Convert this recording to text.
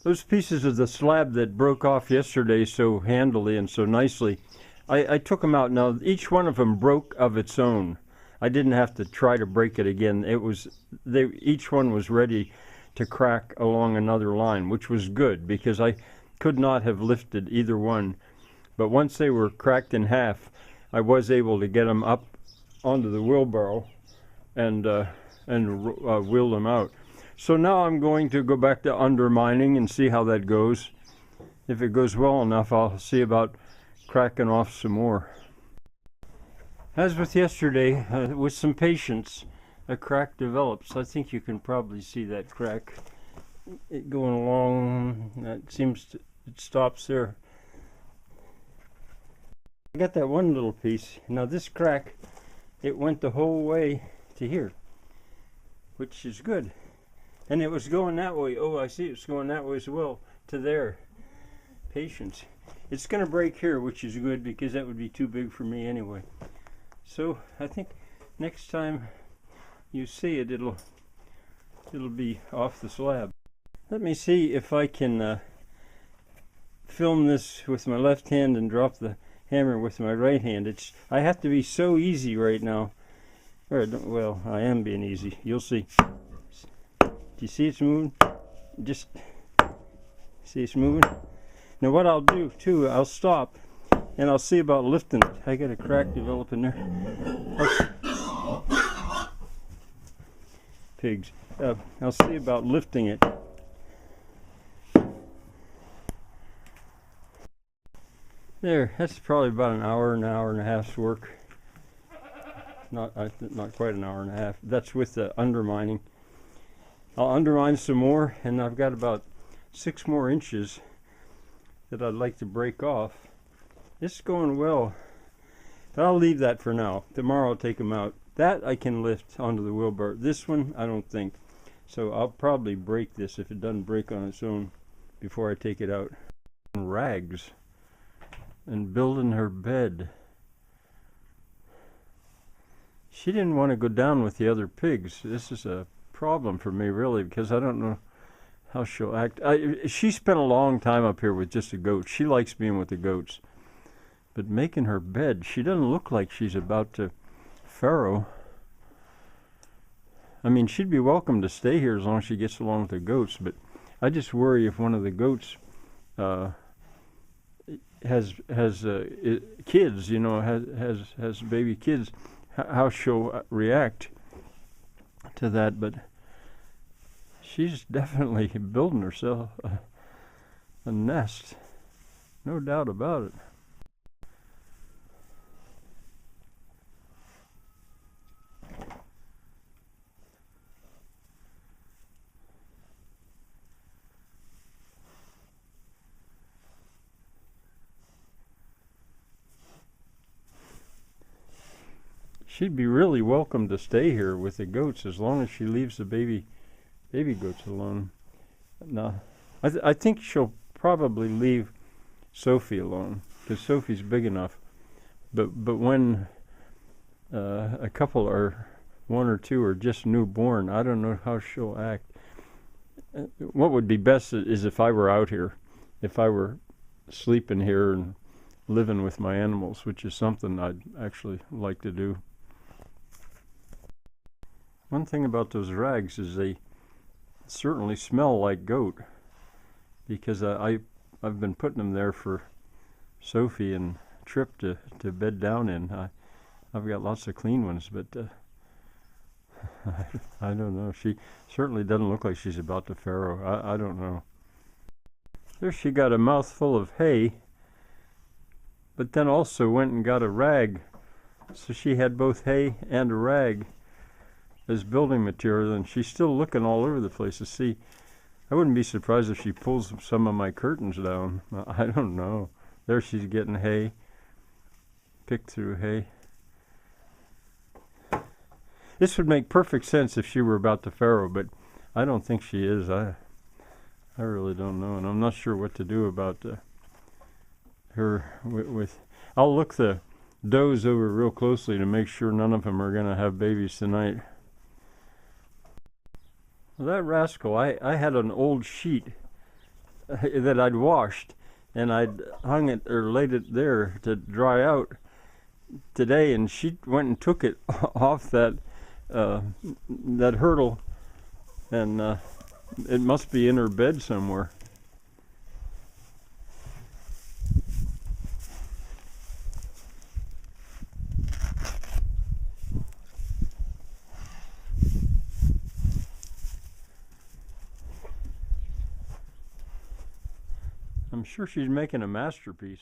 Those pieces of the slab that broke off yesterday so handily and so nicely, I took them out. Now, each one of them broke of its own. I didn't have to try to break it again. Each one was ready to crack along another line, which was good because I could not have lifted either one. But once they were cracked in half, I was able to get them up onto the wheelbarrow and wheel them out. So now I'm going to go back to undermining and see how that goes. If it goes well enough, I'll see about cracking off some more. As with yesterday, with some patience, a crack develops. I think you can probably see that crack going along. It stops there. I got that one little piece. Now this crack, it went the whole way to here, which is good. And it was going that way. Oh, I see it's going that way as well, to there. Patience. It's going to break here, which is good because that would be too big for me anyway. So I think next time you see it, it'll be off the slab. Let me see if I can film this with my left hand and drop the hammer with my right hand. I have to be so easy right now. Well, I am being easy. You'll see. Do you see it's moving? Just see it's moving. Now what I'll do too, I'll stop and I'll see about lifting it. I got a crack developing there. Pigs. I'll see about lifting it. There, that's probably about an hour and a half's work. Not quite an hour and a half. That's with the undermining. I'll undermine some more, and I've got about 6 more inches that I'd like to break off. It's going well, but I'll leave that for now. Tomorrow I'll take them out. That I can lift onto the wheelbarrow. This one, I don't think. So I'll probably break this if it doesn't break on its own before I take it out. Rags and building her bed. She didn't want to go down with the other pigs. This is a problem for me, really, because I don't know how she'll act. She spent a long time up here with just the goats. She likes being with the goats. But making her bed, she doesn't look like she's about to farrow. I mean, she'd be welcome to stay here as long as she gets along with the goats, but I just worry if one of the goats has kids, you know, has baby kids, how she'll react to that. But she's definitely building herself a nest, no doubt about it. She'd be really welcome to stay here with the goats as long as she leaves the baby goats alone. Now, I think she'll probably leave Sophie alone because Sophie's big enough. But when a couple are, 1 or 2 are just newborn, I don't know how she'll act. What would be best is if I were out here, if I were sleeping here and living with my animals, which is something I'd actually like to do. One thing about those rags is they certainly smell like goat, because I've been putting them there for Sophie and Trip to bed down in. I've got lots of clean ones, but I don't know. She certainly doesn't look like she's about to farrow. I don't know. There she got a mouthful of hay, but then also went and got a rag. So she had both hay and a rag as building material, and she's still looking all over the place to see. I wouldn't be surprised if she pulls some of my curtains down. I don't know. There she's getting hay, picked through hay. This would make perfect sense if she were about to farrow, but I don't think she is. I really don't know, and I'm not sure what to do about her with. I'll look the does over real closely to make sure none of them are going to have babies tonight. Well, that rascal, I had an old sheet that I'd washed, and I'd hung it or laid it there to dry out today, and she went and took it off that hurdle, and it must be in her bed somewhere. I'm sure she's making a masterpiece.